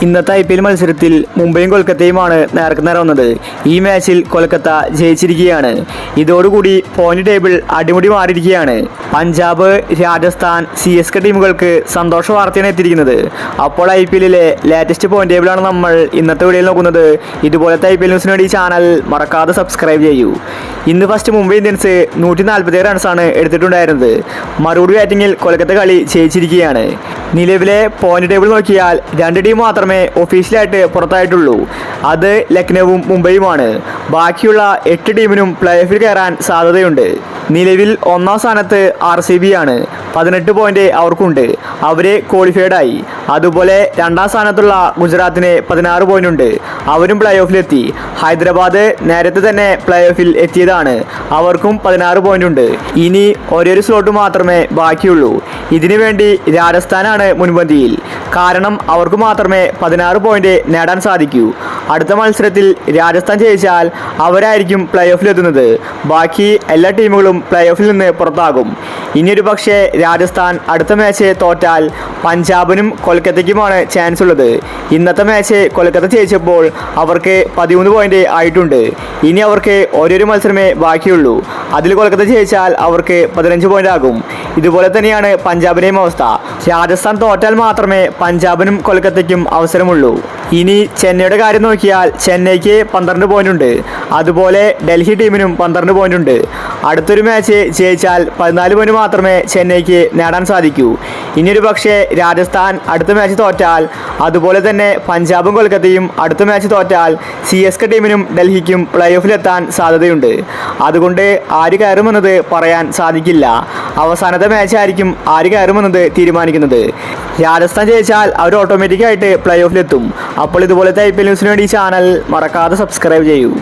ഇന്നത്തെ IPL മത്സരത്തിൽ മുംബൈയും കൊൽക്കത്തയുമാണ് നേർക്കുനേർ വന്നത്. ഈ മാച്ചിൽ കൊൽക്കത്ത ജയിച്ചിരിക്കുകയാണ്. ഇതോടുകൂടി പോയിന്റ് ടേബിൾ അടിമുടി മാറിയിരിക്കുകയാണ്. പഞ്ചാബ്, രാജസ്ഥാൻ, CSK ടീമുകൾക്ക് സന്തോഷ വാർത്തയാണ് എത്തിയിരിക്കുന്നത്. അപ്പോൾ IPL ലേറ്റസ്റ്റ് പോയിന്റ് ടേബിളാണ് നമ്മൾ ഇന്നത്തെ വീഡിയോയിൽ നോക്കുന്നത്. ഇതുപോലത്തെ IPL ന്യൂസിന് വേണ്ടി ചാനൽ മറക്കാതെ സബ്സ്ക്രൈബ് ചെയ്യൂ. ഇന്ന് ഫസ്റ്റ് മുംബൈ ഇന്ത്യൻസ് 147 റൺസാണ് എടുത്തിട്ടുണ്ടായിരുന്നത്. മറുപടി ബാറ്റിങ്ങിൽ കൊൽക്കത്ത കളി ജയിച്ചിരിക്കുകയാണ്. നിലവിലെ പോയിന്റ് ടേബിൾ നോക്കിയാൽ രണ്ട് ടീം മാത്രമേ ഒഫീഷ്യലായിട്ട് പുറത്തായിട്ടുള്ളൂ. അത് ലക്നൌവും മുംബൈയുമാണ്. ബാക്കിയുള്ള 8 ടീമിനും പ്ലേ ഓഫിൽ കയറാൻ സാധ്യതയുണ്ട്. നിലവിൽ ഒന്നാം സ്ഥാനത്ത് RCB ആണ്. 18 പോയിന്റ് അവർക്കുണ്ട്. അവരെ ക്വാളിഫൈഡായി. അതുപോലെ രണ്ടാം സ്ഥാനത്തുള്ള ഗുജറാത്തിന് 16 പോയിന്റ് ഉണ്ട്. അവരും പ്ലേ ഓഫിലെത്തി. ഹൈദരാബാദ് നേരത്തെ തന്നെ പ്ലേ ഓഫിൽ എത്തിയതാണ്. അവർക്കും 16 പോയിന്റ് ഉണ്ട്. ഇനി ഒരേ സ്ലോട്ട് മാത്രമേ ബാക്കിയുള്ളൂ. ഇതിനു വേണ്ടി രാജസ്ഥാനാണ് മുൻപന്തിയിൽ. കാരണം അവർക്ക് മാത്രമേ 16 പോയിന്റ് നേടാൻ സാധിക്കൂ. അടുത്ത മത്സരത്തിൽ രാജസ്ഥാൻ ജയിച്ചാൽ അവരായിരിക്കും പ്ലേ ഓഫിലെത്തുന്നത്. ബാക്കി എല്ലാ ടീമുകളും പ്ലേ ഓഫിൽ നിന്ന് പുറത്താകും. ഇനിയൊരു പക്ഷേ രാജസ്ഥാൻ അടുത്ത മാച്ച് തോറ്റാൽ പഞ്ചാബിനും കൊൽക്കത്തയ്ക്കുമാണ് ചാൻസ് ഉള്ളത്. ഇന്നത്തെ മാച്ച് കൊൽക്കത്ത ജയിച്ചപ്പോൾ അവർക്ക് 13 പോയിന്റ് ആയിട്ടുണ്ട്. ഇനി അവർക്ക് ഒരേ മത്സരമേ ബാക്കിയുള്ളൂ. അതിൽ കൊൽക്കത്ത ജയിച്ചാൽ അവർക്ക് 15 പോയിന്റ് ആകും. ഇതുപോലെ തന്നെയാണ് പഞ്ചാബിൻ്റെയും അവസ്ഥ. രാജസ്ഥാൻ തോറ്റാൽ മാത്രമേ പഞ്ചാബിനും കൊൽക്കത്തയ്ക്കും അവസരമുള്ളൂ. ഇനി ചെന്നൈയുടെ കാര്യം നോക്കിയാൽ ചെന്നൈക്ക് 12 പോയിന്റ് ഉണ്ട്. അതുപോലെ ഡൽഹി ടീമിനും 12 പോയിന്റ് ഉണ്ട്. അടുത്തൊരു മാച്ച് ജയിച്ചാൽ 14 പോയിന്റ് മാത്രമേ ചെന്നൈക്ക് നേടാൻ സാധിക്കൂ. ഇനിയൊരു പക്ഷേ രാജസ്ഥാൻ അടുത്ത മാച്ച് തോറ്റാൽ, അതുപോലെ തന്നെ പഞ്ചാബും കൊൽക്കത്തയും അടുത്ത മാച്ച് തോറ്റാൽ CSK ടീമിനും ഡൽഹിക്കും പ്ലേ ഓഫിലെത്താൻ സാധ്യതയുണ്ട്. അതുകൊണ്ട് ആര് കയറുമെന്നത് പറയാൻ സാധിക്കില്ല. അവസാനത്തെ മാച്ചായിരിക്കും ആര് കയറുമെന്നത് തീരുമാനിക്കുന്നത്. രാജസ്ഥാൻ ജയിച്ചാൽ അവർ ഓട്ടോമാറ്റിക്കായിട്ട് പ്ലേ ഓഫിലെത്തും. അപ്പോൾ ഇതുപോലത്തെ IPL ന്യൂസിന് വേണ്ടി ചാനൽ മറക്കാതെ സബ്സ്ക്രൈബ് ചെയ്യൂ.